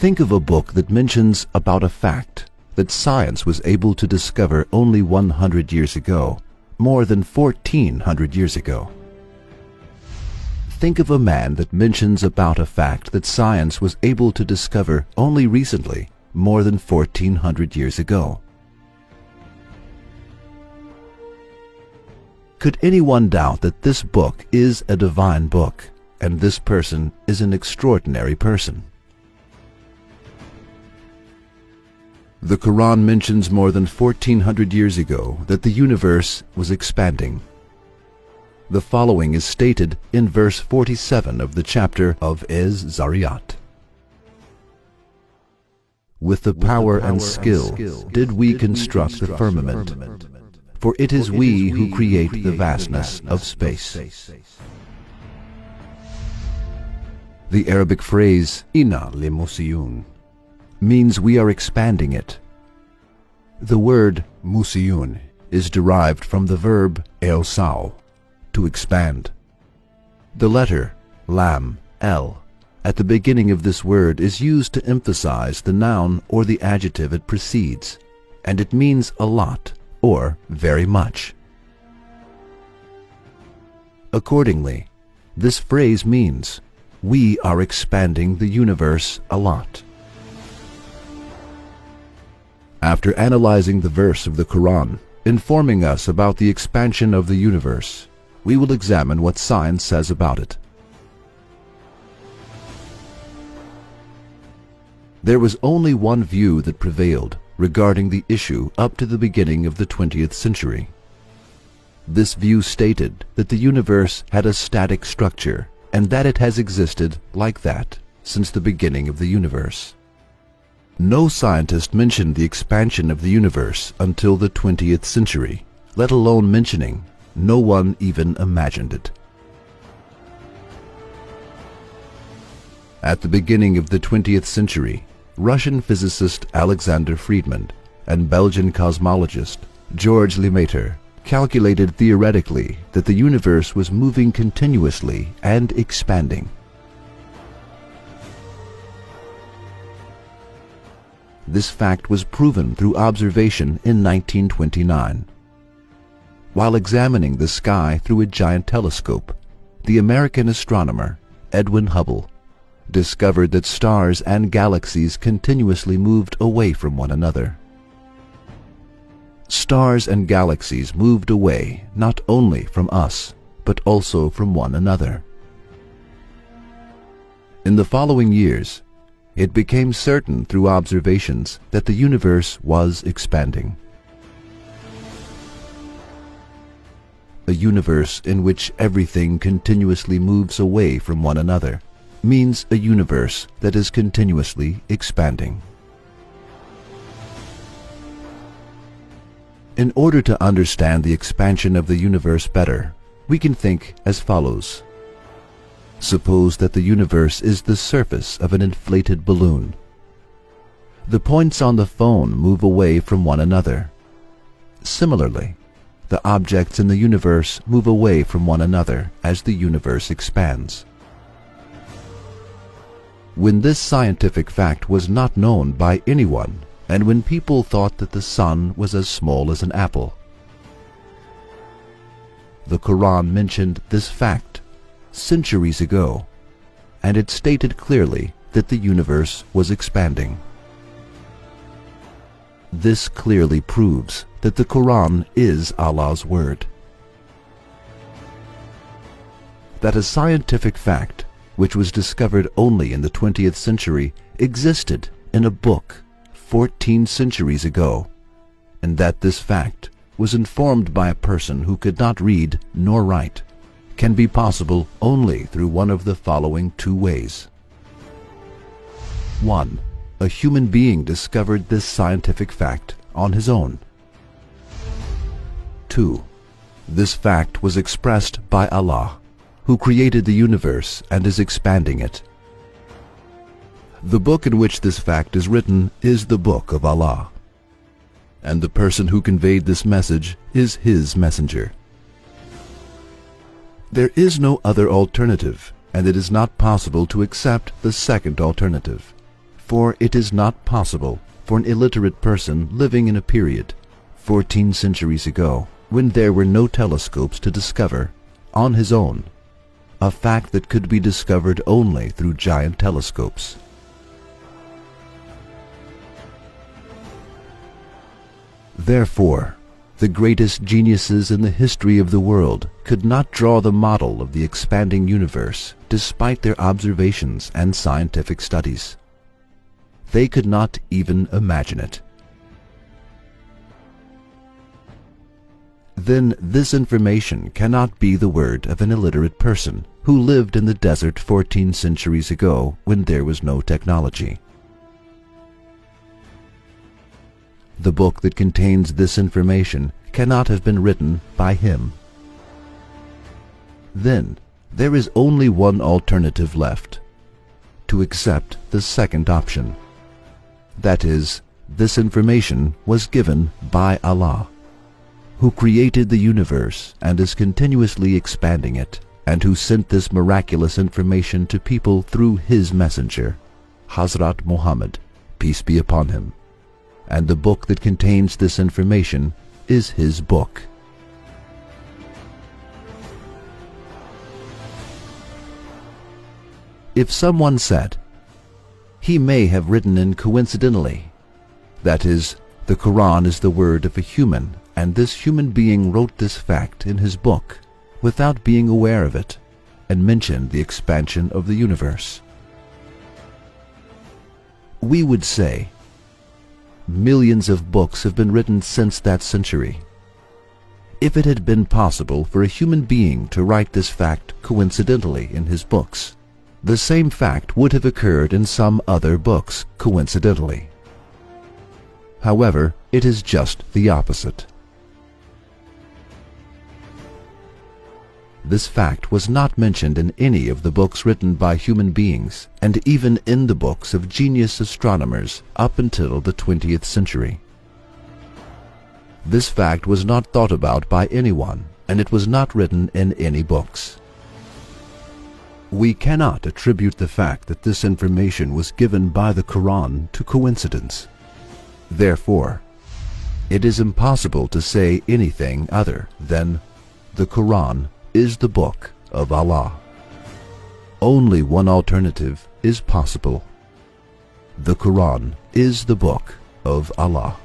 Think of a book that mentions about a fact that science was able to discover only 100 years ago, more than 1400 years ago. Think of a man that mentions about a fact that science was able to discover only recently, more than 1400 years ago. Could anyone doubt that this book is a divine book, and this person is an extraordinary person? The Quran mentions more than 1400 years ago that the universe was expanding. The following is stated in verse 47 of the chapter of Az-Zariyat. With the power and skill did we construct the firmament, for it is we who create the vastness of space. The Arabic phrase "Inna limusiyun" means we are expanding it. The word musiyun is derived from the verb eosau, to expand. The letter lam, L, at the beginning of this word is used to emphasize the noun or the adjective it precedes, and it means a lot or very much. Accordingly, this phrase means we are expanding the universe a lot. After analyzing the verse of the Quran, informing us about the expansion of the universe, we will examine what science says about it. There was only one view that prevailed regarding the issue up to the beginning of the 20th century. This view stated that the universe had a static structure and that it has existed like that since the beginning of the universe. No scientist mentioned the expansion of the universe until the 20th century, let alone mentioning. No one even imagined it. At the beginning of the 20th century, Russian physicist Alexander Friedmann and Belgian cosmologist Georges Lemaitre calculated theoretically that the universe was moving continuously and expanding. This fact was proven through observation in 1929. While examining the sky through a giant telescope, the American astronomer Edwin Hubble discovered that stars and galaxies continuously moved away from one another. Stars and galaxies moved away not only from us, but also from one another. In the following years, it became certain through observations that the universe was expanding. A universe in which everything continuously moves away from one another means a universe that is continuously expanding. In order to understand the expansion of the universe better, we can think as follows. Suppose that the universe is the surface of an inflated balloon. The points on the phone move away from one another. Similarly, the objects in the universe move away from one another as the universe expands. When this scientific fact was not known by anyone, and when people thought that the sun was as small as an apple, the Quran mentioned this fact centuries ago, and it stated clearly that the universe was expanding. This clearly proves that the Quran is Allah's word. That a scientific fact, which was discovered only in the 20th century, existed in a book 14 centuries ago, and that this fact was informed by a person who could not read nor write, can be possible only through one of the following two ways. 1. A human being discovered this scientific fact on his own. 2. This fact was expressed by Allah, who created the universe and is expanding it. The book in which this fact is written is the Book of Allah, and the person who conveyed this message is His messenger. There is no other alternative, and it is not possible to accept the second alternative, For it is not possible for an illiterate person living in a period 14 centuries ago, when there were no telescopes, to discover, on his own, a fact that could be discovered only through giant telescopes. Therefore, the greatest geniuses in the history of the world could not draw the model of the expanding universe despite their observations and scientific studies. They could not even imagine it. Then this information cannot be the word of an illiterate person who lived in the desert 14 centuries ago when there was no technology. The book that contains this information cannot have been written by him. Then there is only one alternative left: to accept the second option. That is, this information was given by Allah, who created the universe and is continuously expanding it, and who sent this miraculous information to people through his messenger, Hazrat Muhammad, peace be upon him. And the book that contains this information is his book. If someone said, he may have written in coincidentally, that is, the Quran is the word of a human, and this human being wrote this fact in his book without being aware of it, and mentioned the expansion of the universe, we would say, millions of books have been written since that century. If it had been possible for a human being to write this fact coincidentally in his books, the same fact would have occurred in some other books coincidentally. However, it is just the opposite. This fact was not mentioned in any of the books written by human beings, and even in the books of genius astronomers up until the 20th century. This fact was not thought about by anyone, and it was not written in any books. We cannot attribute the fact that this information was given by the Quran to coincidence. Therefore, it is impossible to say anything other than the Quran is the book of Allah. Only one alternative is possible. The Quran is the book of Allah.